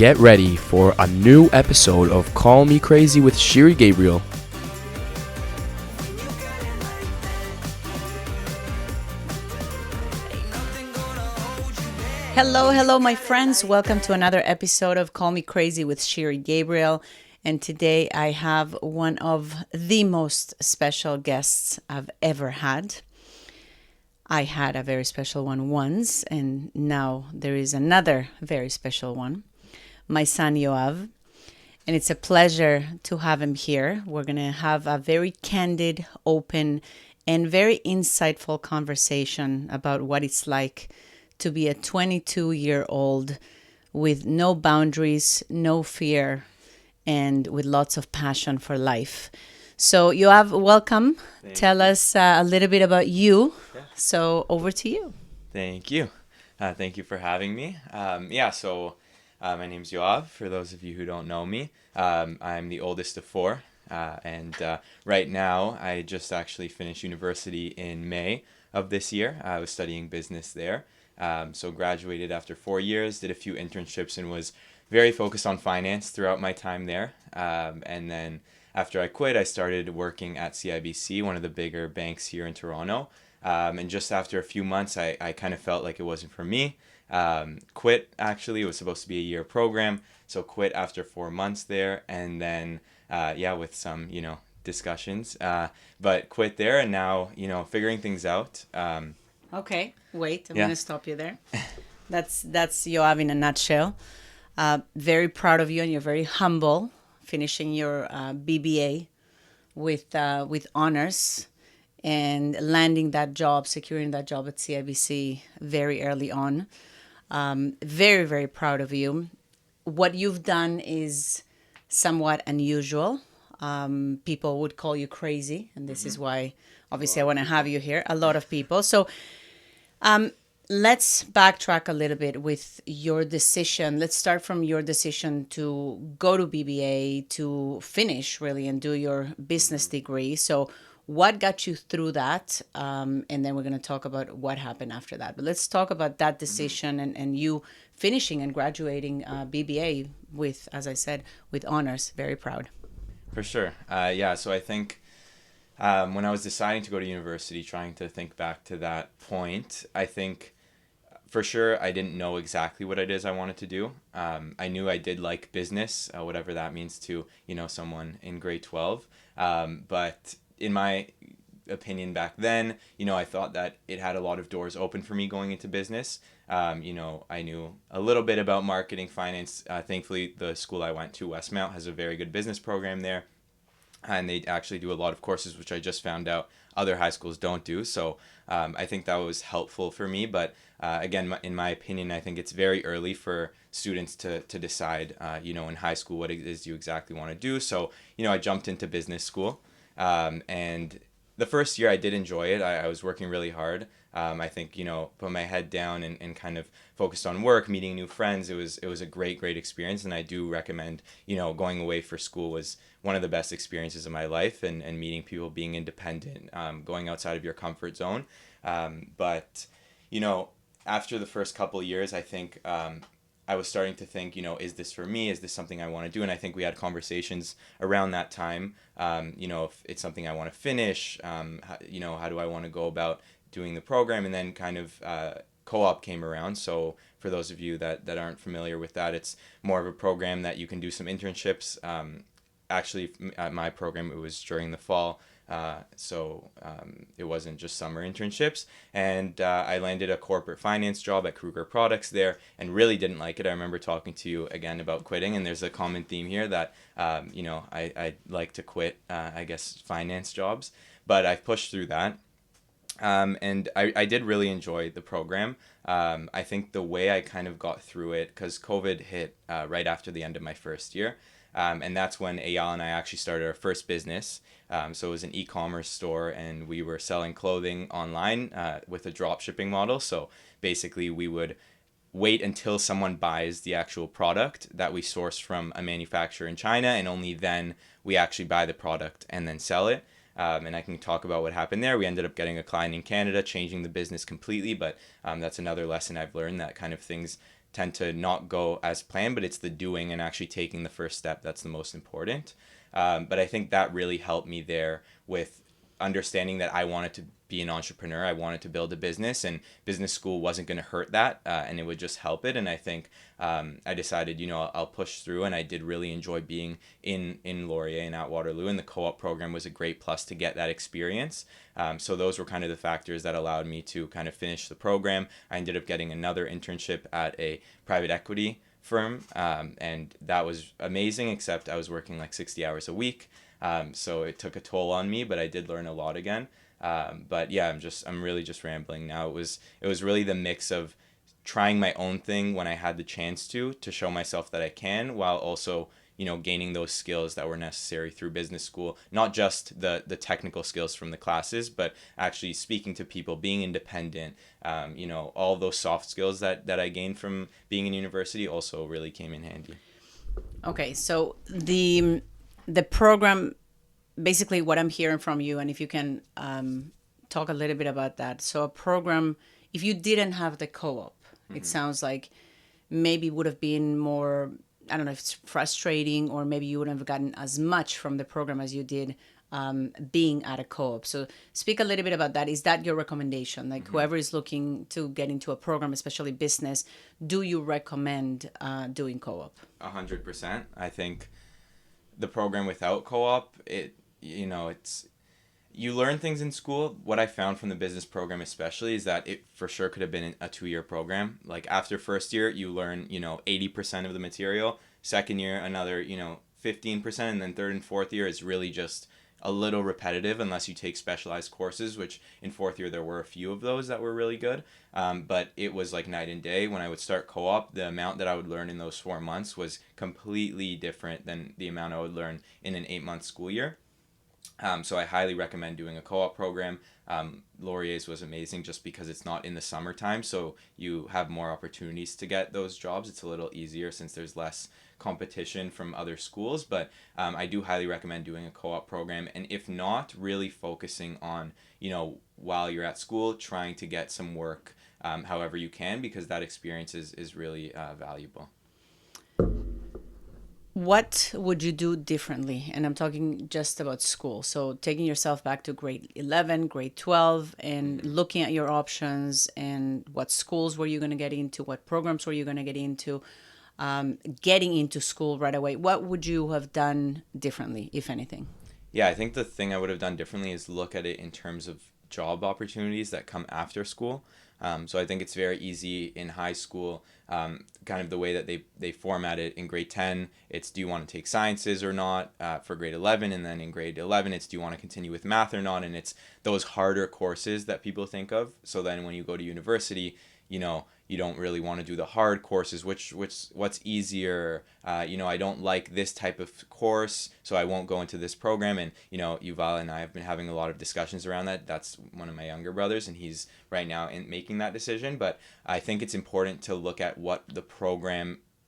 get ready for a new episode of Call Me Crazy with Shiri Gabriel. Hello, my friends. Welcome to another episode of Call Me Crazy with Shiri Gabriel. And today I have one of the most special guests I've ever had. I had a very special one once, and now there is another very special one. My son Yoav. And it's a pleasure to have him here. We're going to have a very candid, open, and very insightful conversation about what it's like to be a 22-year-old with no boundaries, no fear, and with lots of passion for life. So, Yoav, welcome. Tell us a little bit about you. Yeah. So, over to you. Thank you. Thank you for having me. My name's Yoav, for those of you who don't know me. I'm the oldest of four, and right now I just actually finished university in May of this year. I was studying business there. So graduated after 4 years, did a few internships, and was very focused on finance throughout my time there. And then after I quit, I started working at CIBC, one of the bigger banks here in Toronto. And just after a few months, I kind of felt like it wasn't for me. Quit, actually. It was supposed to be a year program. So quit after 4 months there. And then, with some, discussions. But quit there, and now, figuring things out. Okay, wait, I'm Yeah. going to stop you there. That's Yoav in a nutshell. Very proud of you, and you're very humble, finishing your BBA with honors and landing that job, securing that job at CIBC very early on. Very, very proud of you. What you've done is somewhat unusual. People would call you crazy, and this is why, obviously, I want to have you here. A lot of people. So let's backtrack a little bit with your decision. Let's start from your decision to go to BBA, to finish really and do your business degree. So what got you through that? And then we're going to talk about what happened after that. But let's talk about that decision and you finishing and graduating BBA with, as I said, with honors. Very proud. For sure. So I think when I was deciding to go to university, trying to think back to that point, I think for sure I didn't know exactly what it is I wanted to do. I knew I did like business, whatever that means to, someone in grade 12. But in my opinion back then, I thought that it had a lot of doors open for me going into business. I knew a little bit about marketing, finance. Thankfully, the school I went to, Westmount, has a very good business program there. And they actually do a lot of courses, which I just found out other high schools don't do. So I think that was helpful for me. But again, in my opinion, I think it's very early for students to decide, in high school what it is you exactly want to do. So, I jumped into business school. And the first year I did enjoy it. I was working really hard. I think, put my head down and kind of focused on work, meeting new friends. It was a great experience. And I do recommend, going away for school was one of the best experiences of my life, and meeting people, being independent, going outside of your comfort zone. But after the first couple of years, I think I was starting to think, is this for me? Is this something I want to do? And I think we had conversations around that time, if it's something I want to finish, how do I want to go about doing the program? And then kind of co-op came around. So for those of you that aren't familiar with that, it's more of a program that you can do some internships. Actually, at my program, it was during the fall. So it wasn't just summer internships. And I landed a corporate finance job at Kruger Products there and really didn't like it. I remember talking to you again about quitting, and there's a common theme here that, I like to quit, finance jobs. But I've pushed through that. And I did really enjoy the program. I think the way I kind of got through it, because COVID hit right after the end of my first year. And that's when Eyal and I actually started our first business. So it was an e-commerce store, and we were selling clothing online with a drop shipping model. So basically we would wait until someone buys the actual product that we source from a manufacturer in China, and only then we actually buy the product and then sell it. And I can talk about what happened there. We ended up getting a client in Canada, changing the business completely, but that's another lesson I've learned, that kind of things tend to not go as planned, but it's the doing and actually taking the first step that's the most important. But I think that really helped me there with understanding that I wanted to be an entrepreneur. I wanted to build a business, and business school wasn't going to hurt that, and it would just help it. And I think I decided, I'll push through, and I did really enjoy being in Laurier and at Waterloo, and the co-op program was a great plus to get that experience. So those were kind of the factors that allowed me to kind of finish the program. I ended up getting another internship at a private equity firm, and that was amazing, except I was working like 60 hours a week. So it took a toll on me, but I did learn a lot again. But yeah, I'm really just rambling now. It was really the mix of trying my own thing when I had the chance to show myself that I can, while also, gaining those skills that were necessary through business school, not just the technical skills from the classes, but actually speaking to people, being independent, all those soft skills that I gained from being in university also really came in handy. Okay, so the program, basically what I'm hearing from you, and if you can talk a little bit about that. So a program, if you didn't have the co-op, it sounds like maybe would have been more, I don't know if it's frustrating, or maybe you wouldn't have gotten as much from the program as you did being at a co-op. So speak a little bit about that. Is that your recommendation? Like whoever is looking to get into a program, especially business, do you recommend doing co-op? 100%. I think the program without co-op, it's you learn things in school. What I found from the business program especially is that it for sure could have been a 2-year program. Like after first year, you learn, 80% of the material. Second year, another, 15%. And then third and fourth year is really just a little repetitive unless you take specialized courses, which in fourth year there were a few of those that were really good. But it was like night and day. When I would start co-op, the amount that I would learn in those 4 months was completely different than the amount I would learn in an 8-month school year. So I highly recommend doing a co-op program. Laurier's was amazing just because it's not in the summertime, so you have more opportunities to get those jobs. It's a little easier since there's less competition from other schools, but I do highly recommend doing a co-op program. And if not, really focusing on, while you're at school, trying to get some work however you can, because that experience is really valuable. What would you do differently? And I'm talking just about school. So taking yourself back to grade 11, grade 12, and looking at your options and what schools were you going to get into, what programs were you going to get into, getting into school right away. What would you have done differently, if anything? Yeah, I think the thing I would have done differently is look at it in terms of job opportunities that come after school. So I think it's very easy in high school, kind of the way that they format it in grade 10, it's do you want to take sciences or not for grade 11, and then in grade 11 it's do you want to continue with math or not, and it's those harder courses that people think of. So then when you go to university, you don't really want to do the hard courses, what's easier, I don't like this type of course, so I won't go into this program. And Yuval and I have been having a lot of discussions around that. That's one of my younger brothers, and he's right now in making that decision. But I think it's important to look at what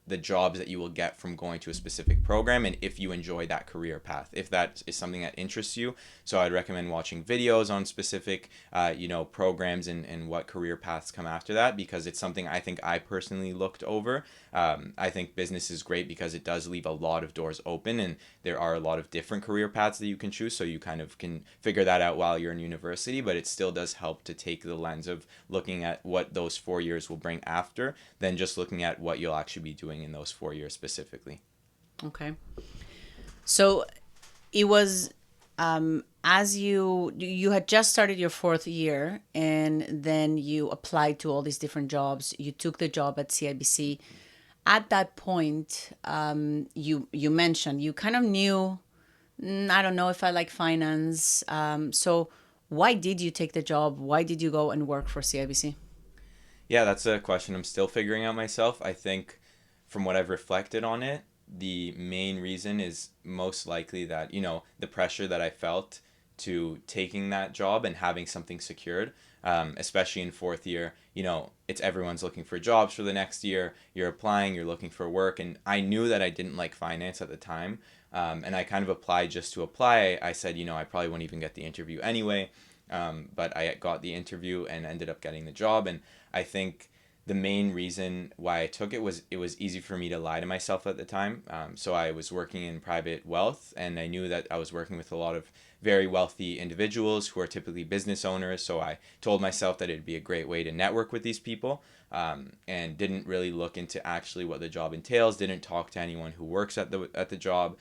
the jobs that you will get from going to a specific program, and if you enjoy that career path, if that is something that interests you. So I'd recommend watching videos on specific programs and what career paths come after that, because it's something I think I personally looked over. I think business is great because it does leave a lot of doors open, and there are a lot of different career paths that you can choose, so you kind of can figure that out while you're in university. But it still does help to take the lens of looking at what those 4 years will bring after, than just looking at what you'll actually be doing in those 4 years specifically. Okay. So it was as you had just started your fourth year, and then you applied to all these different jobs. You took the job at CIBC. At that point, you mentioned you kind of knew, I don't know if I like finance. So why did you take the job? Why did you go and work for CIBC? Yeah, that's a question I'm still figuring out myself. I think from what I've reflected on it, the main reason is most likely that, the pressure that I felt to taking that job and having something secured, especially in fourth year, it's everyone's looking for jobs for the next year. You're applying, you're looking for work. And I knew that I didn't like finance at the time. And I kind of applied just to apply. I said, I probably won't even get the interview anyway. But I got the interview and ended up getting the job. And I think the main reason why I took it was easy for me to lie to myself at the time. So I was working in private wealth, and I knew that I was working with a lot of very wealthy individuals who are typically business owners. So I told myself that it'd be a great way to network with these people, and didn't really look into actually what the job entails. Didn't talk to anyone who works at the job,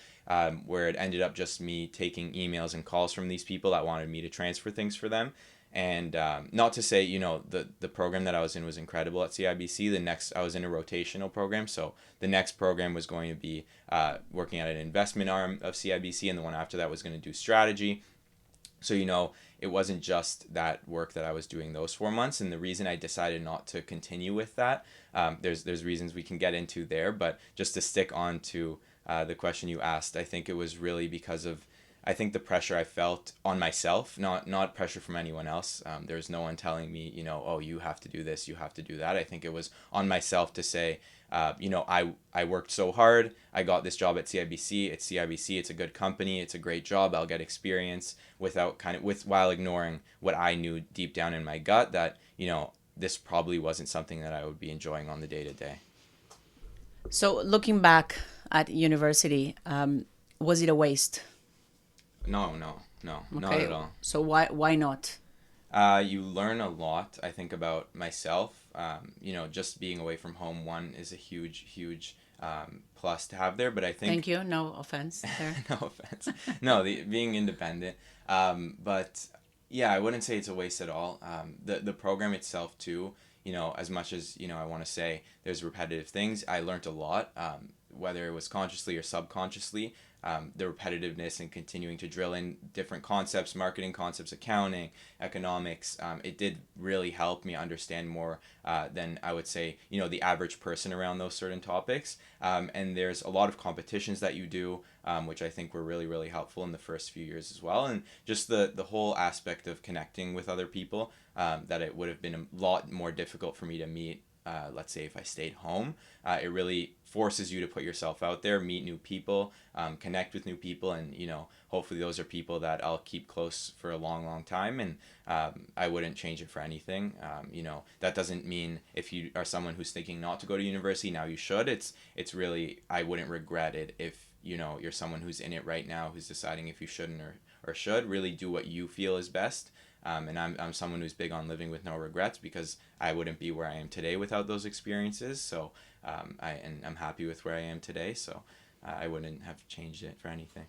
where it ended up just me taking emails and calls from these people that wanted me to transfer things for them. And not to say, the program that I was in was incredible at CIBC. I was in a rotational program. So the next program was going to be working at an investment arm of CIBC, and the one after that was going to do strategy. So, it wasn't just that work that I was doing those 4 months. And the reason I decided not to continue with that, there's reasons we can get into there. But just to stick on to the question you asked, I think it was really because of, I think, the pressure I felt on myself, not pressure from anyone else. There's no one telling me, oh, you have to do this, you have to do that. I think it was on myself to say, I worked so hard. I got this job at CIBC. It's CIBC. It's a good company. It's a great job. I'll get experience while ignoring what I knew deep down in my gut, that, this probably wasn't something that I would be enjoying on the day to day. So looking back at university, was it a waste? No, not at all. So why not? You learn a lot, I think, about myself. Just being away from home, one, is a huge plus to have there. But I think... Thank you. No offense there. No offense. No, being independent. But yeah, I wouldn't say it's a waste at all. The program itself too, as much as, I want to say there's repetitive things, I learned a lot, whether it was consciously or subconsciously. The repetitiveness and continuing to drill in different concepts, marketing concepts, accounting, economics, it did really help me understand more than I would say, the average person around those certain topics. And there's a lot of competitions that you do, which I think were really, really helpful in the first few years as well. And just the whole aspect of connecting with other people, that it would have been a lot more difficult for me to meet, let's say, if I stayed home. It really forces you to put yourself out there, meet new people, connect with new people, and hopefully those are people that I'll keep close for a long time. And I wouldn't change it for anything. That doesn't mean if you are someone who's thinking not to go to university now, you should. It's really, I wouldn't regret it if you're someone who's in it right now, who's deciding if you shouldn't or should. Really do what you feel is best. And I'm someone who's big on living with no regrets, because I wouldn't be where I am today without those experiences. So I'm happy with where I am today. So I wouldn't have changed it for anything.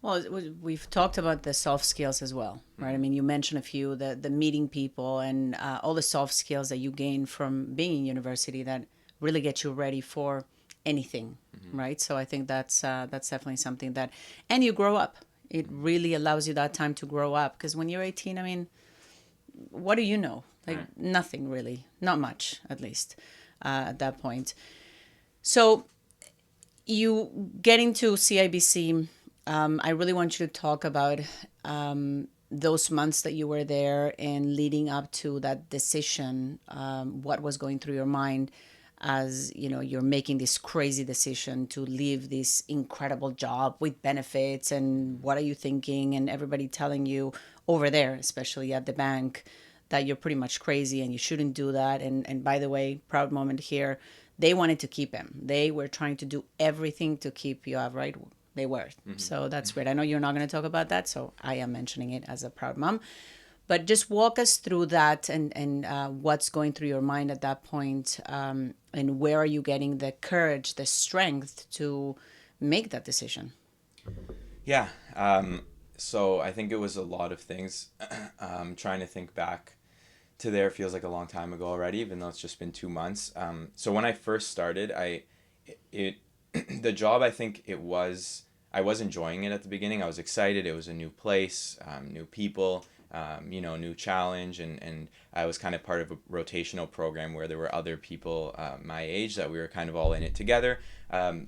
Well, we've talked about the soft skills as well, right? I mean, you mentioned a few, the meeting people and all the soft skills that you gain from being in university that really get you ready for anything, right? So I think that's definitely something that, and you grow up. It really allows you that time to grow up, because when you're 18, I mean, what do you know? Like nothing really, not much at least at that point. So you get into CIBC. I really want you to talk about those months that you were there and leading up to that decision. What was going through your mind as you're making this crazy decision to leave this incredible job with benefits, and what are you thinking, and everybody telling you over there, especially at the bank, that you're pretty much crazy and you shouldn't do that. And by the way, proud moment here, they wanted to keep him. They were trying to do everything to keep Yoav, right? They were. So that's great. I know you're not going to talk about that, so I am mentioning it as a proud mom. But just walk us through that and what's going through your mind at that point, and where are you getting the courage, the strength to make that decision? Yeah. So I think it was a lot of things. Trying to think back to there feels like a long time ago already, even though it's just been 2 months. So when I first started, the job, I think I was enjoying it at the beginning. I was excited. It was a new place, new people, new challenge. And I was kind of part of a rotational program where there were other people my age that we were kind of all in it together.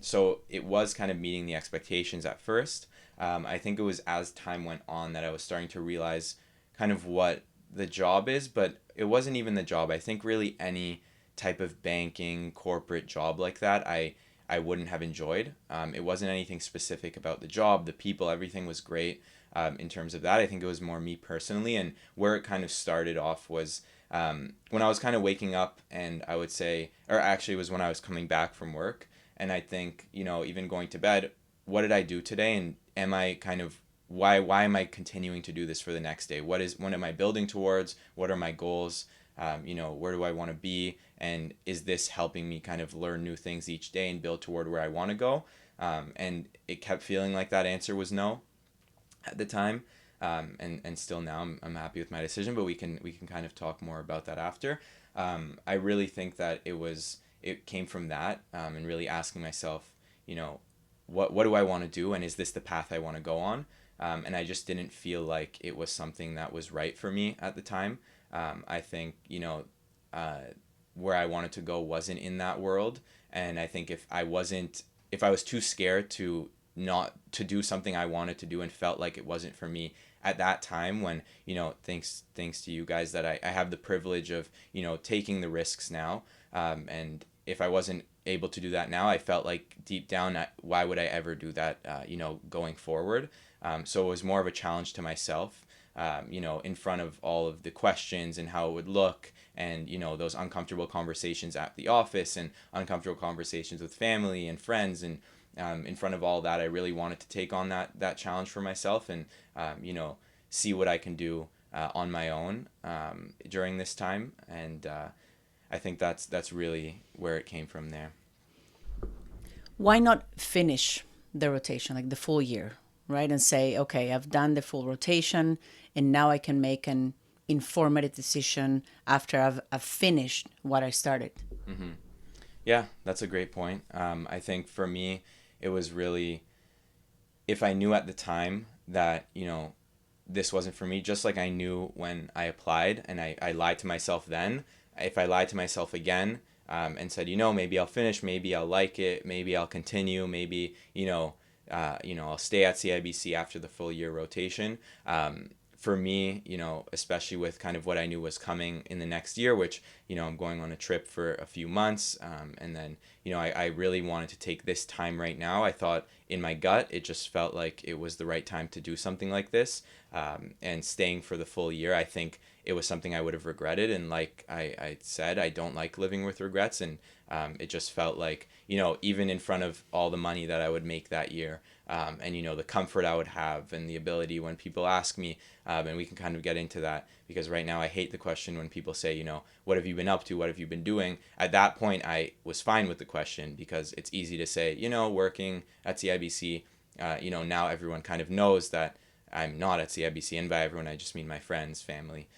So it was kind of meeting the expectations at first. I think it was as time went on that I was starting to realize kind of what the job is, but it wasn't even the job. I think really any type of banking, corporate job like that, I wouldn't have enjoyed. It wasn't anything specific about the job, the people, everything was great. in terms of that. I think it was more me personally, and where it kind of started off was when I was kind of waking up, and I would say, or actually it was when I was coming back from work, and I think, even going to bed, what did I do today, and am I kind of why am I continuing to do this for the next day? What am I building towards? What are my goals? Where do I want to be? And is this helping me kind of learn new things each day and build toward where I want to go? And it kept feeling like that answer was no at the time. And still now I'm happy with my decision, but we can kind of talk more about that after. I really think that it came from that, and really asking myself, what do I want to do, and is this the path I want to go on? And I just didn't feel like it was something that was right for me at the time. I think, where I wanted to go wasn't in that world. And I think if I was too scared to not to do something I wanted to do and felt like it wasn't for me at that time, when, thanks to you guys that I have the privilege of, taking the risks now. And if I wasn't able to do that now, I felt like deep down, why would I ever do that, going forward? So it was more of a challenge to myself, in front of all of the questions and how it would look, and, those uncomfortable conversations at the office and uncomfortable conversations with family and friends. And in front of all that, I really wanted to take on that challenge for myself, and, see what I can do on my own during this time. And I think that's really where it came from there. Why not finish the rotation, like the full year, right? And say, okay, I've done the full rotation, and now I can make an informative decision after I've finished what I started. Mm-hmm. Yeah, that's a great point. I think for me, it was really, if I knew at the time that, this wasn't for me, just like I knew when I applied and I lied to myself then, if I lied to myself again, and said, maybe I'll finish, maybe I'll like it, maybe I'll continue, maybe, I'll stay at CIBC after the full year rotation. For me, especially with kind of what I knew was coming in the next year, which, I'm going on a trip for a few months. And then, I really wanted to take this time right now. I thought in my gut, it just felt like it was the right time to do something like this. And staying for the full year, I think it was something I would have regretted. And like I said, I don't like living with regrets. And it just felt like, even in front of all the money that I would make that year, and, the comfort I would have, and the ability when people ask me, and we can kind of get into that, because right now I hate the question when people say, what have you been up to? What have you been doing? At that point, I was fine with the question, because it's easy to say, working at CIBC, now everyone kind of knows that I'm not at CIBC, and by everyone, I just mean my friends, family.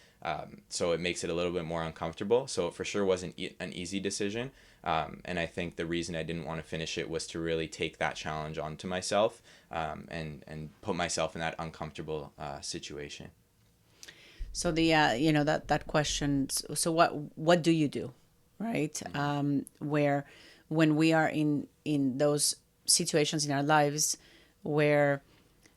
So it makes it a little bit more uncomfortable. So it for sure wasn't an easy decision. And I think the reason I didn't want to finish it was to really take that challenge onto myself, and put myself in that uncomfortable situation. So the that question. So what do you do, right? Where when we are in those situations in our lives where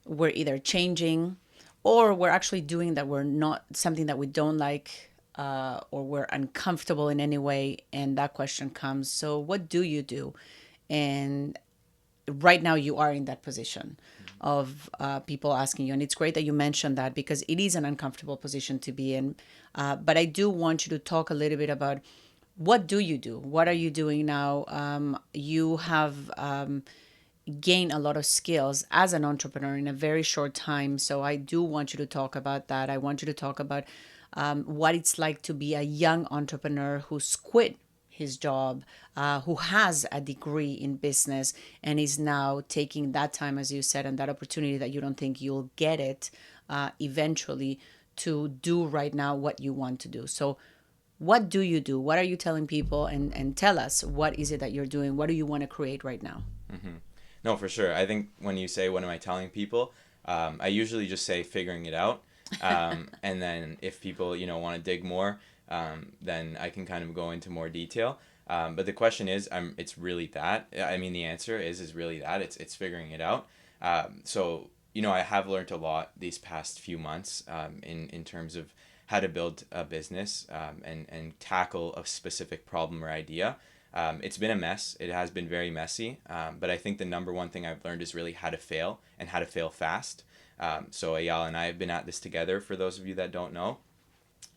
we're either changing, or we're actually doing that we're not something that we don't like, or we're uncomfortable in any way, and that question comes. So what do you do? And right now you are in that position of people asking you, and it's great that you mentioned that, because it is an uncomfortable position to be in. But I do want you to talk a little bit about, what do you do? What are you doing now? You have gained a lot of skills as an entrepreneur in a very short time. So I do want you to talk about that. I want you to talk about what it's like to be a young entrepreneur who's quit his job, who has a degree in business, and is now taking that time, as you said, and that opportunity that you don't think you'll get it eventually, to do right now what you want to do. So what do you do? What are you telling people? And tell us, what is it that you're doing? What do you want to create right now? Mm-hmm. No, for sure. I think when you say, what am I telling people? I usually just say figuring it out. And then if people, want to dig more, then I can kind of go into more detail. But the question is, it's really that. I mean, the answer is really that. It's figuring it out. So, I have learned a lot these past few months, in terms of how to build a business, and tackle a specific problem or idea. It's been a mess. It has been very messy. But I think the number one thing I've learned is really how to fail, and how to fail fast. So Ayala and I have been at this together, for those of you that don't know.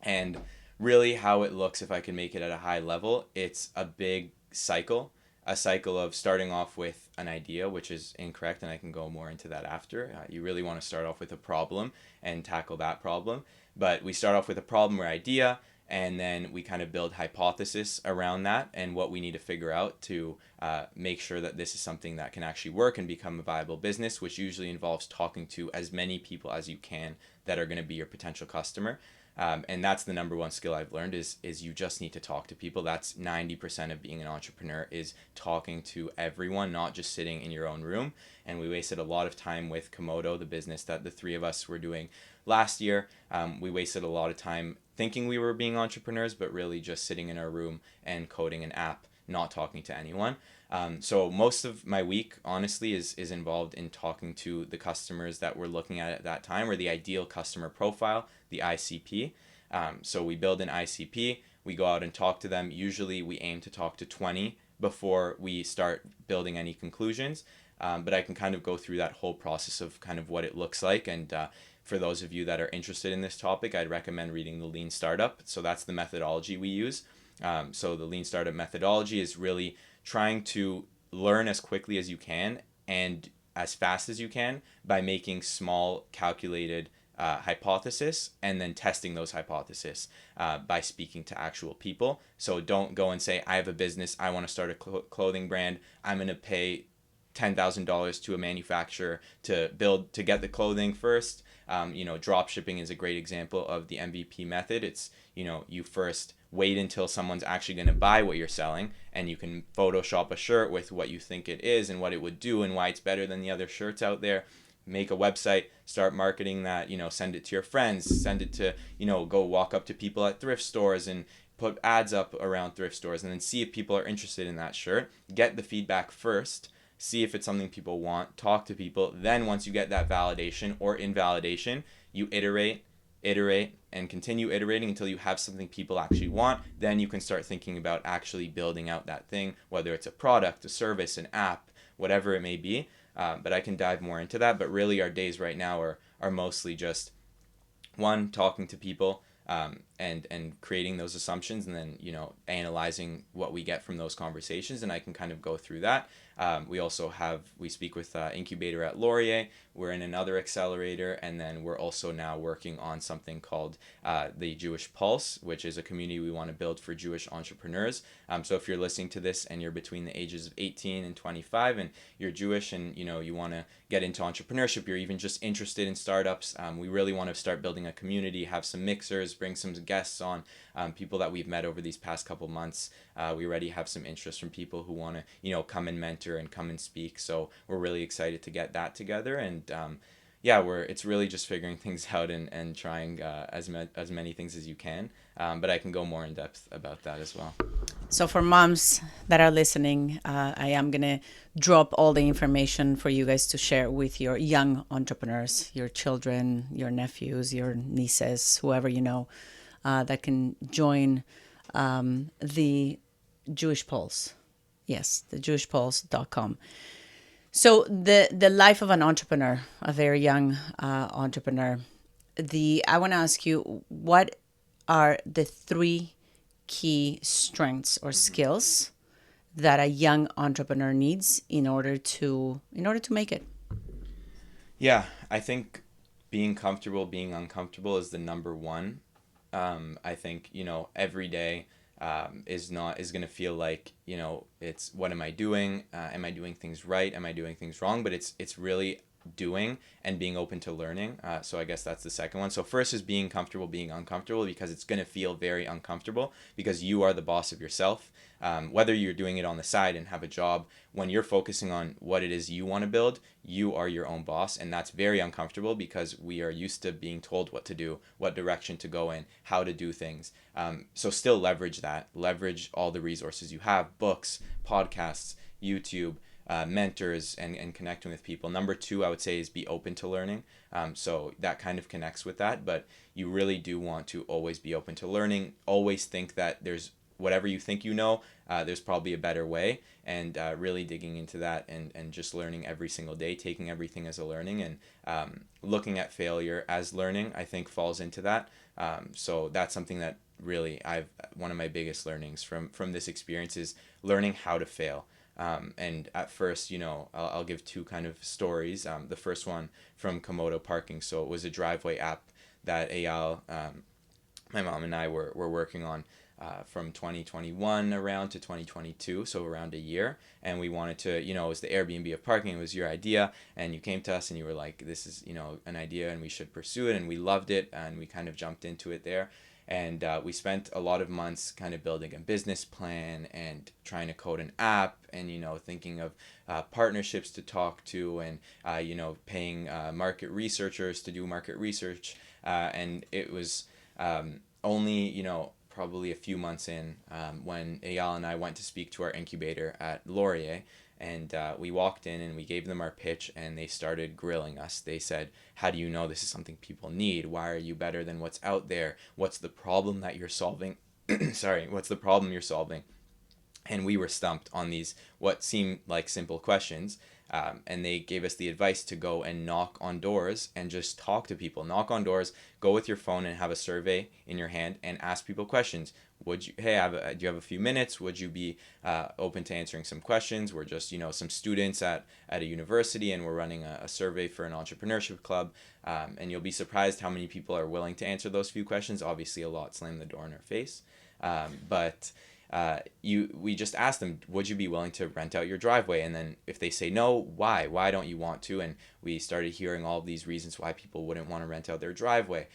And really how it looks, if I can make it at a high level, it's a big cycle. A cycle of starting off with an idea, which is incorrect, and I can go more into that after. You really want to start off with a problem and tackle that problem. But we start off with a problem or idea, and then we kind of build hypothesis around that and what we need to figure out to make sure that this is something that can actually work and become a viable business, which usually involves talking to as many people as you can that are going to be your potential customer. And that's the number one skill I've learned is you just need to talk to people. That's 90% of being an entrepreneur, is talking to everyone, not just sitting in your own room. And we wasted a lot of time with Komodo, the business that the three of us were doing last year. We wasted a lot of time thinking we were being entrepreneurs, but really just sitting in our room and coding an app, not talking to anyone. So most of my week, honestly, is involved in talking to the customers that we're looking at that time, or the ideal customer profile, the ICP. So we build an ICP, we go out and talk to them. Usually we aim to talk to 20 before we start building any conclusions. But I can kind of go through that whole process of kind of what it looks like. And for those of you that are interested in this topic, I'd recommend reading the Lean Startup. So that's the methodology we use. So the Lean Startup methodology is really trying to learn as quickly as you can and as fast as you can by making small calculated hypothesis and then testing those hypotheses by speaking to actual people. So don't go and say, I have a business, I want to start a clothing brand, I'm going to pay $10,000 to a manufacturer to get the clothing first. Drop shipping is a great example of the MVP method. It's, you first wait until someone's actually going to buy what you're selling, and you can Photoshop a shirt with what you think it is and what it would do and why it's better than the other shirts out there. Make a website, start marketing that, send it to your friends, send it to, go walk up to people at thrift stores and put ads up around thrift stores, and then see if people are interested in that shirt. Get the feedback first, see if it's something people want, talk to people. Then once you get that validation or invalidation, you iterate, and continue iterating until you have something people actually want. Then you can start thinking about actually building out that thing, whether it's a product, a service, an app, whatever it may be. But I can dive more into that. But really our days right now are mostly just, one, talking to people, and creating those assumptions, and then analyzing what we get from those conversations, and I can kind of go through that. We speak with Incubator at Laurier. We're in another accelerator, and then we're also now working on something called the Jewish Pulse, which is a community we want to build for Jewish entrepreneurs. So if you're listening to this and you're between the ages of 18 and 25 and you're Jewish and you want to get into entrepreneurship, you're even just interested in startups, we really want to start building a community, have some mixers, bring some guests on, people that we've met over these past couple months. We already have some interest from people who want to come and mentor and come and speak. So we're really excited to get that together. And it's really just figuring things out and trying as many things as you can. But I can go more in depth about that as well. So for moms that are listening, I am going to drop all the information for you guys to share with your young entrepreneurs, your children, your nephews, your nieces, whoever that can join the Jewish Pulse. Yes, thejewishpulse.com. So the life of an entrepreneur, a very young entrepreneur, I want to ask you, what are the 3 key strengths or skills that a young entrepreneur needs in order to make it? Yeah, I think being comfortable, being uncomfortable is the number one. I think, every day is going to feel like, it's what am I doing? Am I doing things right? Am I doing things wrong? But it's really doing and being open to learning. So I guess that's the second one. So first is being comfortable, being uncomfortable, because it's going to feel very uncomfortable because you are the boss of yourself. Whether you're doing it on the side and have a job, when you're focusing on what it is you want to build, you are your own boss. And that's very uncomfortable because we are used to being told what to do, what direction to go in, how to do things. So still leverage that. Leverage all the resources you have, books, podcasts, YouTube, mentors, and connecting with people. Number 2, I would say, is be open to learning. So that kind of connects with that, but you really do want to always be open to learning. Always think that there's whatever you think you know, there's probably a better way. And really digging into that, and just learning every single day, taking everything as a learning, and looking at failure as learning, I think falls into that. So that's something that really one of my biggest learnings from this experience is learning how to fail. And at first, I'll give two kind of stories. The first one from Komodo Parking. So it was a driveway app that Eyal, my mom and I were working on from 2021 around to 2022, so around a year. And we wanted to, it was the Airbnb of parking. It was your idea, and you came to us and you were like, this is, an idea and we should pursue it. And we loved it, and we kind of jumped into it there. And we spent a lot of months kind of building a business plan and trying to code an app, and thinking of partnerships to talk to, and paying market researchers to do market research. And it was only probably a few months in when Eyal and I went to speak to our incubator at Laurier. And we walked in and we gave them our pitch, and they started grilling us. They said, how do you know this is something people need? Why are you better than what's out there? What's the problem that you're solving? Sorry, what's the problem you're solving? And we were stumped on these, what seemed like simple questions. And they gave us the advice to go and knock on doors and just talk to people. Knock on doors, go with your phone and have a survey in your hand and ask people questions. Do you have a few minutes? Would you be open to answering some questions? We're just, some students at a university, and we're running a survey for an entrepreneurship club. And you'll be surprised how many people are willing to answer those few questions. Obviously, a lot slam the door in our face. But we just asked them, would you be willing to rent out your driveway? And then if they say no, why don't you want to? And we started hearing all of these reasons why people wouldn't want to rent out their driveway.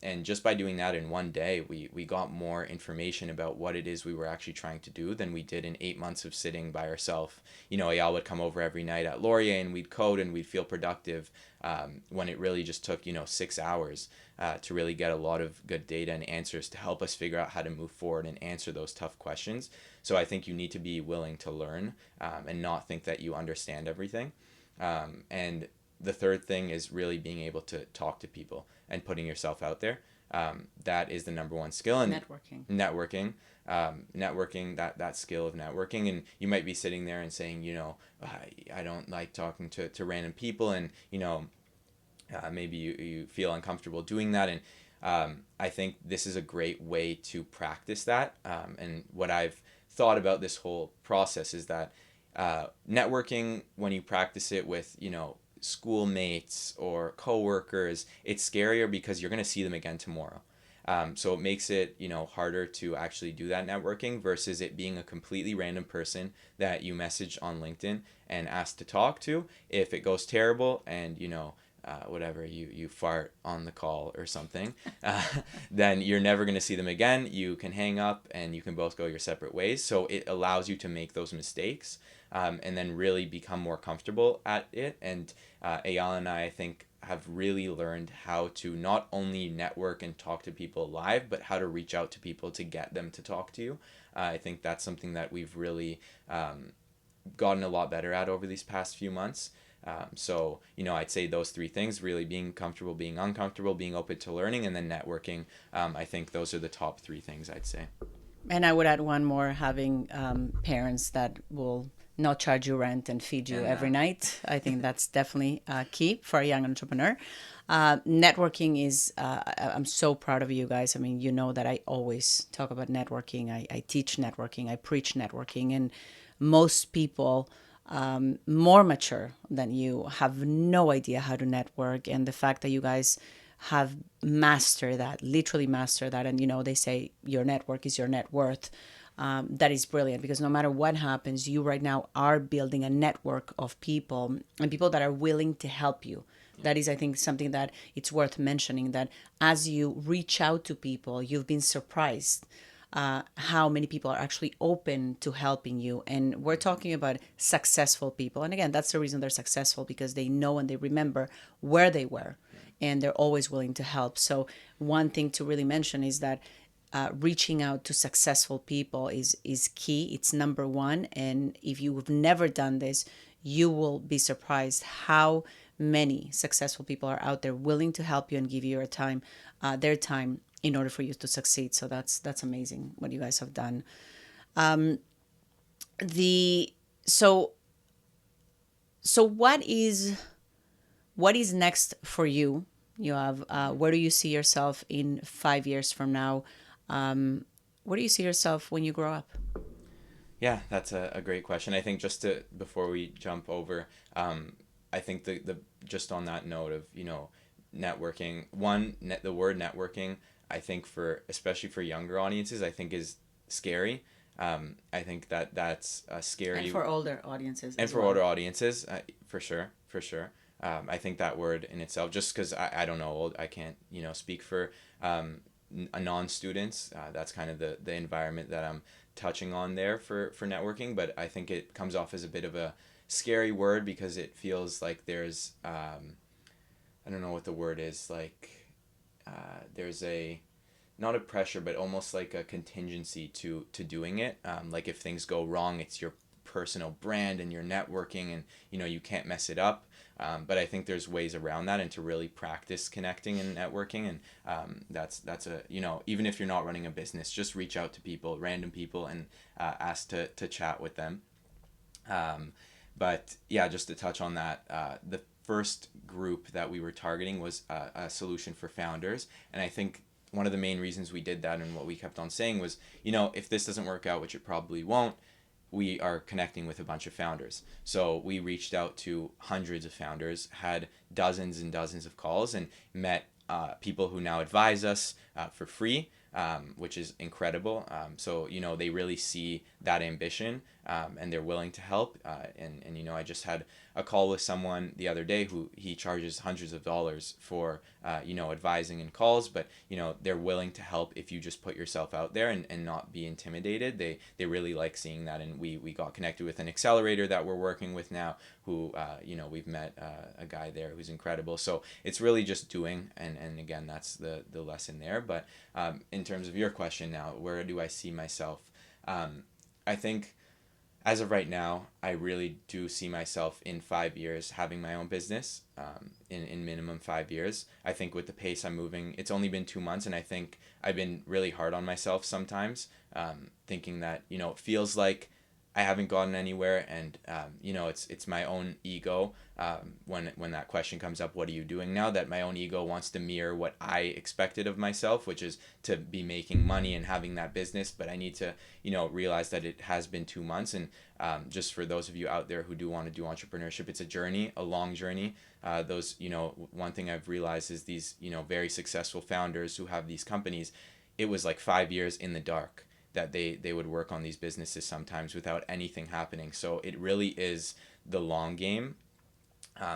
And just by doing that in one day, we got more information about what it is we were actually trying to do than we did in 8 months of sitting by ourselves. Eyal would come over every night at Laurier, and we'd code and we'd feel productive, when it really just took 6 hours to really get a lot of good data and answers to help us figure out how to move forward and answer those tough questions. So I think you need to be willing to learn, and not think that you understand everything. And the third thing is really being able to talk to people and putting yourself out there. That is the number one skill. And networking, that skill of networking. And you might be sitting there and saying, I don't like talking to random people, and maybe you feel uncomfortable doing that. And I think this is a great way to practice that. And what I've thought about this whole process is that networking, when you practice it with schoolmates or coworkers, it's scarier because you're going to see them again tomorrow. So it makes it harder to actually do that networking versus it being a completely random person that you message on LinkedIn and ask to talk to. If it goes terrible and whatever, you fart on the call or something, then you're never going to see them again. You can hang up and you can both go your separate ways. So it allows you to make those mistakes, and then really become more comfortable at it. And Eyal and I think, have really learned how to not only network and talk to people live, but how to reach out to people to get them to talk to you. I think that's something that we've really gotten a lot better at over these past few months. So, I'd say those three things: really being comfortable, being uncomfortable, being open to learning, and then networking. I think those are the top three things I'd say. And I would add one more: having parents that will not charge you rent and feed you every night. I think that's definitely key for a young entrepreneur. Networking is, I'm so proud of you guys. I mean, that I always talk about networking. I teach networking, I preach networking, and most people more mature than you have no idea how to network. And the fact that you guys have mastered that, literally mastered that, and they say your network is your net worth. That is brilliant, because no matter what happens, you right now are building a network of people, and people that are willing to help you. That is, I think, something that it's worth mentioning, that as you reach out to people, you've been surprised how many people are actually open to helping you. And we're talking about successful people. And again, that's the reason they're successful, because they know and they remember where they were, and they're always willing to help. So one thing to really mention is that reaching out to successful people is key. It's number one. And if you've never done this, you will be surprised how many successful people are out there willing to help you and give you their time in order for you to succeed. So that's amazing what you guys have done. The so so what is next for you? You have where do you see yourself in 5 years from now? Where do you see yourself when you grow up? Yeah, that's a great question. I think just to before we jump over, I think the just on that note of networking, the word networking, I think for especially for younger audiences, I think is scary. I think that's a And scary, for older audiences and as for well. older audiences, for sure, for sure. I think that word in itself, just because I don't know, I can't speak for non-students. That's kind of the environment that I'm touching on there for networking, but I think it comes off as a bit of a scary word because it feels like there's I don't know what the word is, like there's a not a pressure, but almost like a contingency to doing it. Like if things go wrong, it's your personal brand and your networking, and you can't mess it up. But I think there's ways around that, and to really practice connecting and networking, and that's a even if you're not running a business, just reach out to people, random people, and ask to chat with them. But yeah, just to touch on that, the first group that we were targeting was a solution for founders, and I think one of the main reasons we did that and what we kept on saying was, if this doesn't work out, which it probably won't, we are connecting with a bunch of founders. So we reached out to hundreds of founders, had dozens and dozens of calls, and met people who now advise us for free, which is incredible. So they really see that ambition, and they're willing to help. And I just had a call with someone the other day who he charges hundreds of dollars for advising and calls, but they're willing to help if you just put yourself out there and not be intimidated. They really like seeing that, and we got connected with an accelerator that we're working with now, who we've met a guy there who's incredible. So it's really just doing, and again, that's the lesson there. But in terms of your question now, where do I see myself? I think as of right now, I really do see myself in 5 years having my own business, in minimum 5 years. I think with the pace I'm moving, it's only been 2 months, and I think I've been really hard on myself sometimes, thinking that, it feels like I haven't gotten anywhere, and it's my own ego. When that question comes up, what are you doing now? That my own ego wants to mirror what I expected of myself, which is to be making money and having that business. But I need to realize that it has been 2 months, and just for those of you out there who do want to do entrepreneurship, it's a journey, a long journey. One thing I've realized is these very successful founders who have these companies, it was like 5 years in the dark that they would work on these businesses sometimes without anything happening. So it really is the long game.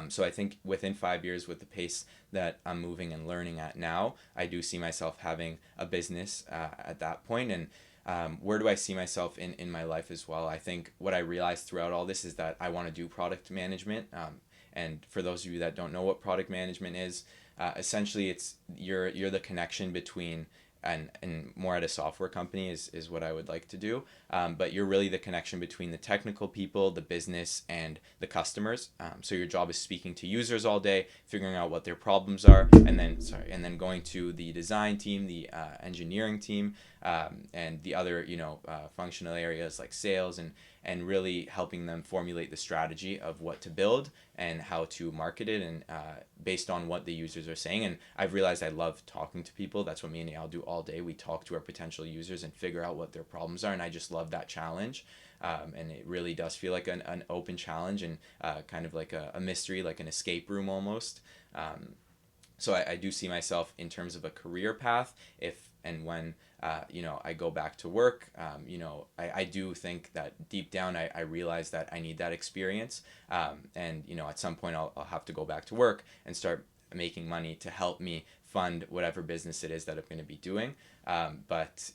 So I think within 5 years, with the pace that I'm moving and learning at now, I do see myself having a business at that point. And where do I see myself in my life as well? I think what I realized throughout all this is that I want to do product management. And for those of you that don't know what product management is, essentially it's you're the connection between and more at a software company is what I would like to do. But you're really the connection between the technical people, the business, and the customers. So your job is speaking to users all day, figuring out what their problems are, and then going to the design team, the engineering team, and the other functional areas like sales, and really helping them formulate the strategy of what to build and how to market it, and based on what the users are saying. And I've realized I love talking to people. That's what me and Al do all day. We talk to our potential users and figure out what their problems are, and I just love that challenge. And it really does feel like an open challenge, and kind of like a mystery, like an escape room almost. So I do see myself in terms of a career path, if and when I go back to work. I do think that deep down I realize that I need that experience, and at some point I'll have to go back to work and start making money to help me fund whatever business it is that I'm going to be doing. But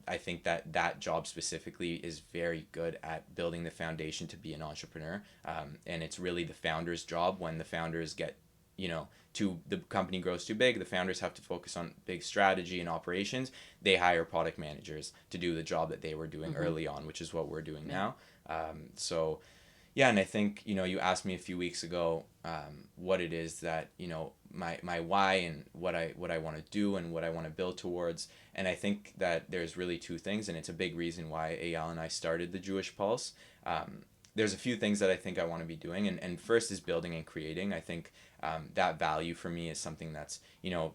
I think that job specifically is very good at building the foundation to be an entrepreneur, and it's really the founder's job. When the founders get the company grows too big, the founders have to focus on big strategy and operations. They hire product managers to do the job that they were doing early on, which is what we're doing now. So yeah, and I think you asked me a few weeks ago, what it is that, my why and what I want to do and what I want to build towards. And I think that there's really two things, and it's a big reason why Eyal and I started the Jewish Pulse. There's a few things that I think I want to be doing, and first is building and creating. I think that value for me is something that's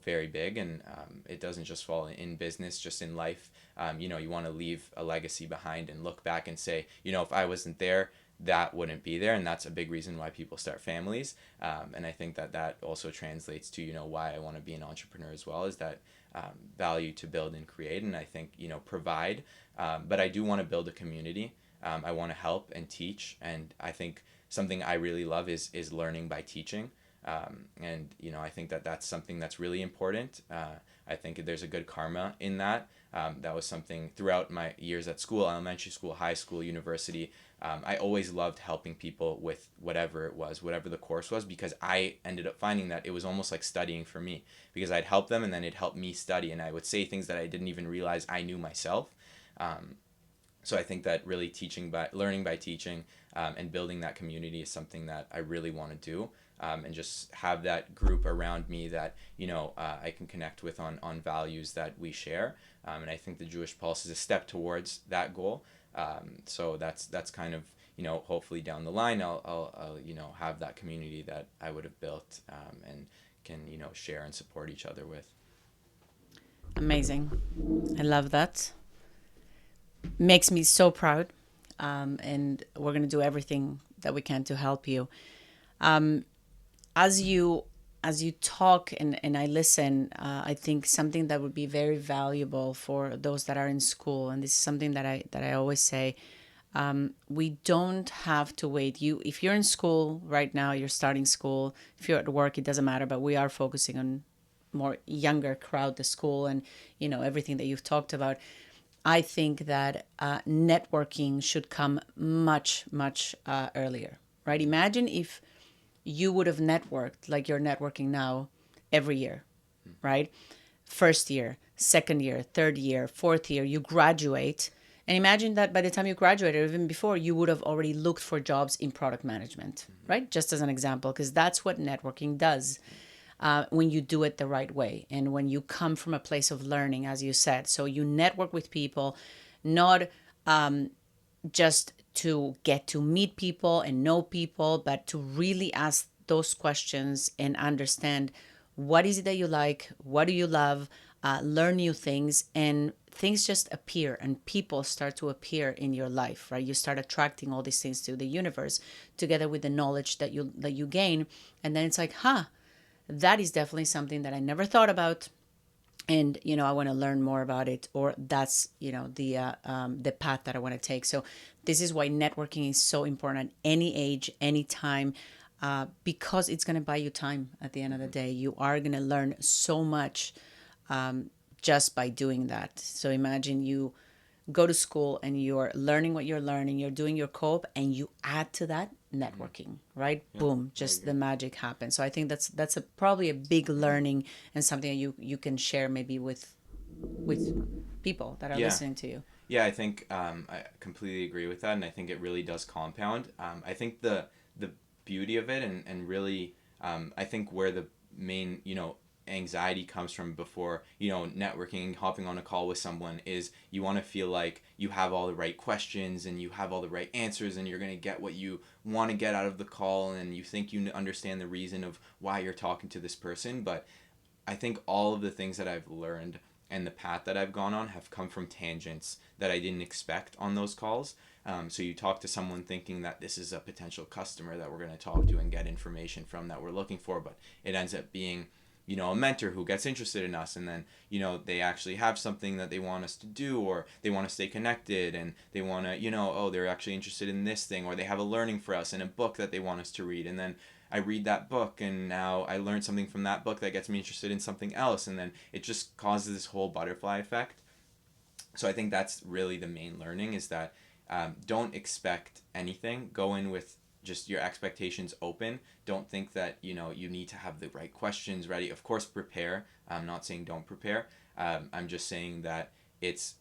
very big, and it doesn't just fall in business, just in life. You want to leave a legacy behind and look back and say, if I wasn't there, that wouldn't be there. And that's a big reason why people start families. And I think that also translates to why I want to be an entrepreneur as well, is that value to build and create, and I think provide, but I do want to build a community. I want to help and teach, and I think something I really love is learning by teaching. And I think that's something that's really important. I think there's a good karma in that. That was something throughout my years at school, elementary school, high school, university. I always loved helping people with whatever it was, whatever the course was, because I ended up finding that it was almost like studying for me, because I'd help them and then it'd help me study, and I would say things that I didn't even realize I knew myself. So I think that really learning by teaching, and building that community is something that I really want to do, and just have that group around me that I can connect with on values that we share, and I think the Jewish Pulse is a step towards that goal. So that's kind of hopefully down the line I'll have that community that I would have built, and can share and support each other with. Amazing. I love that. Makes me so proud. And we're going to do everything that we can to help you. As you talk and I listen, I think something that would be very valuable for those that are in school, and this is something that I always say, we don't have to wait. If you're in school right now, you're starting school. If you're at work, it doesn't matter. But we are focusing on more younger crowd, the school, and everything that you've talked about. I think that networking should come much, much earlier, right? Imagine if you would have networked like you're networking now every year, right? First year, second year, third year, fourth year, you graduate. And imagine that by the time you graduate, or even before, you would have already looked for jobs in product management, right? Just as an example, because that's what networking does. When you do it the right way and when you come from a place of learning, as you said. So you network with people, not just to get to meet people and know people, but to really ask those questions and understand what is it that you like, what do you love, learn new things, and things just appear and people start to appear in your life, right? You start attracting all these things to the universe together with the knowledge that you gain. And then it's like, that is definitely something that I never thought about, and I want to learn more about it, or that's the path that I want to take. So this is why networking is so important at any age, any time, because it's going to buy you time. At the end of the day, you are going to learn so much just by doing that. So imagine you go to school and you're learning what you're learning, you're doing your co-op, and you add to that networking, right? Yeah, boom, just the magic happens. So I think that's probably a big learning, and something you can share maybe with people that are listening to you. Yeah, I think I completely agree with that, and I think it really does compound. I think the beauty of it, and really I think where the main anxiety comes from before networking, hopping on a call with someone, is you want to feel like you have all the right questions and you have all the right answers and you're going to get what you want to get out of the call, and you think you understand the reason of why you're talking to this person. But I think all of the things that I've learned and the path that I've gone on have come from tangents that I didn't expect on those calls. So you talk to someone thinking that this is a potential customer that we're going to talk to and get information from that we're looking for, but it ends up being a mentor who gets interested in us, and then they actually have something that they want us to do, or they want to stay connected, and they want to they're actually interested in this thing, or they have a learning for us in a book that they want us to read, and then I read that book, and now I learned something from that book that gets me interested in something else, and then it just causes this whole butterfly effect. So I think that's really the main learning, is that don't expect anything. Go in with just your expectations open. Don't think that you need to have the right questions ready. Of course, prepare. I'm not saying don't prepare. I'm just saying that it's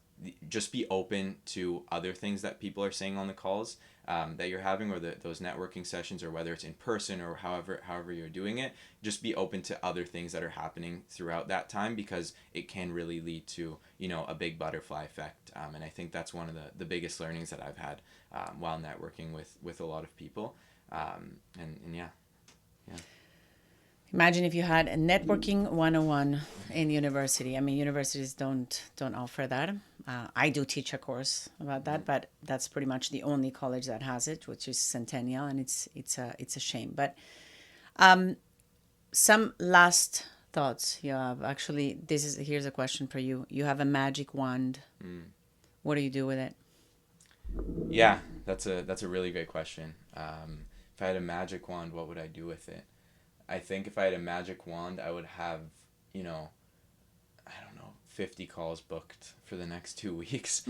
just be open to other things that people are saying on the calls that you're having, or those networking sessions, or whether it's in person or however you're doing it. Just be open to other things that are happening throughout that time, because it can really lead to, a big butterfly effect. And I think that's one of the biggest learnings that I've had while networking with a lot of people. And yeah. Imagine if you had a networking 101 in university. I mean, universities don't offer that. I do teach a course about that, but that's pretty much the only college that has it, which is Centennial, and it's a shame. But some last thoughts, Yoav. Actually, here's a question for you. You have a magic wand. What do you do with it? Yeah, that's a really great question. If I had a magic wand, what would I do with it? I think if I had a magic wand, I would have, I don't know, 50 calls booked for the next 2 weeks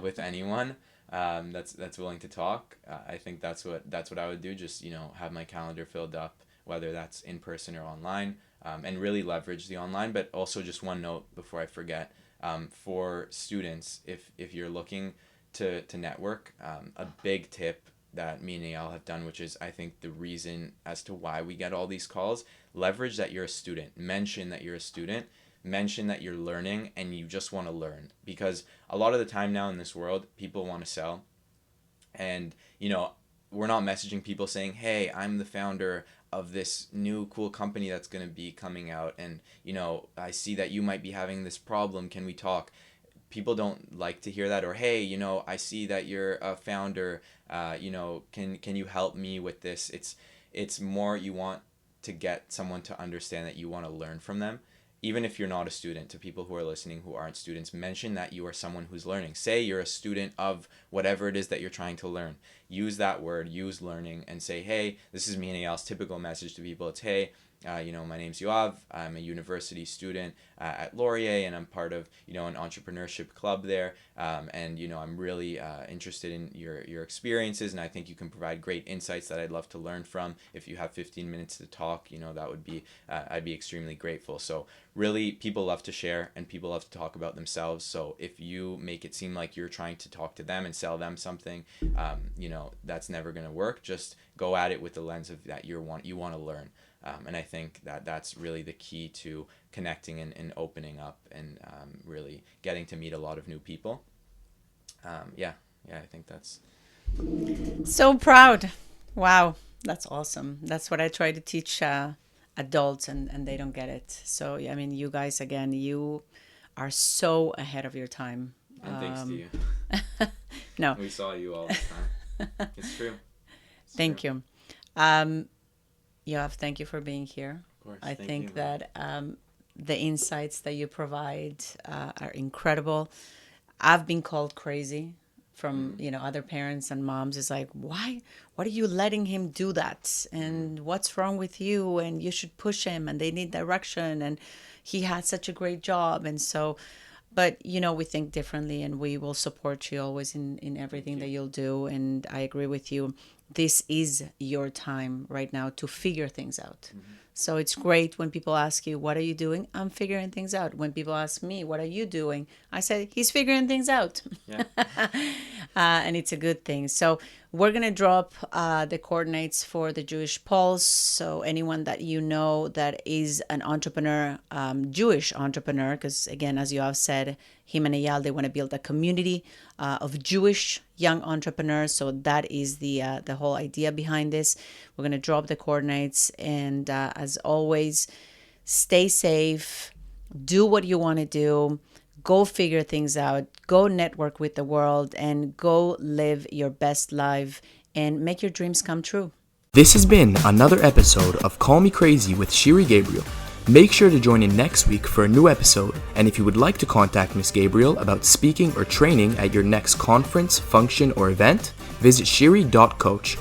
with anyone that's willing to talk. I think that's what I would do. Just, have my calendar filled up, whether that's in person or online, and really leverage the online. But also, just one note before I forget, for students, if you're looking to network, a big tip that me and Eyal have done, which is I think the reason as to why we get all these calls, leverage that you're a student. Mention that you're a student. Mention that you're learning and you just want to learn. Because a lot of the time now in this world, people want to sell. And, we're not messaging people saying, hey, I'm the founder of this new cool company that's going to be coming out. And, I see that you might be having this problem. Can we talk? People don't like to hear that. Or, hey, I see that you're a founder. Can you help me with this? It's more you want to get someone to understand that you want to learn from them. Even if you're not a student, to people who are listening who aren't students, mention that you are someone who's learning. Say you're a student of whatever it is that you're trying to learn. Use that word, use learning, and say, hey, this is me and Eyal's typical message to people. It's, hey, my name's Yoav. I'm a university student at Laurier, and I'm part of, an entrepreneurship club there. And, I'm really interested in your experiences, and I think you can provide great insights that I'd love to learn from. If you have 15 minutes to talk, that would be, I'd be extremely grateful. So really, people love to share, and people love to talk about themselves. So if you make it seem like you're trying to talk to them and sell them something, that's never going to work. Just go at it with the lens of that you want to learn. And I think that's really the key to connecting and opening up and really getting to meet a lot of new people. I think that's... So proud. Wow, that's awesome. That's what I try to teach adults, and they don't get it. So, I mean, you guys, again, you are so ahead of your time. And thanks to you. No. We saw you all the time. It's true. Thank you. Yoav, thank you for being here. Of course. I think you, that the insights that you provide are incredible. I've been called crazy from other parents and moms. It's like, what are you letting him do that? And what's wrong with you? And you should push him, and they need direction. And he had such a great job. And so, but we think differently, and we will support you always in everything that you'll do. And I agree with you. This is your time right now to figure things out. So it's great when people ask you, what are you doing? I'm figuring things out. When people ask me, what are you doing? I said, he's figuring things out. Yeah. And it's a good thing. So we're going to drop the coordinates for the Jewish Pulse. So anyone that that is an entrepreneur, Jewish entrepreneur, because again, as Yoav said, him and Eyal, they want to build a community of Jewish young entrepreneurs. So that is the whole idea behind this. We're going to drop the coordinates. And as always, stay safe. Do what you want to do. Go figure things out. Go network with the world and go live your best life and make your dreams come true. This has been another episode of Call Me Crazy with Shiri Gabriel. Make sure to join in next week for a new episode, and if you would like to contact Miss Gabriel about speaking or training at your next conference, function, or event, visit shiri.coach.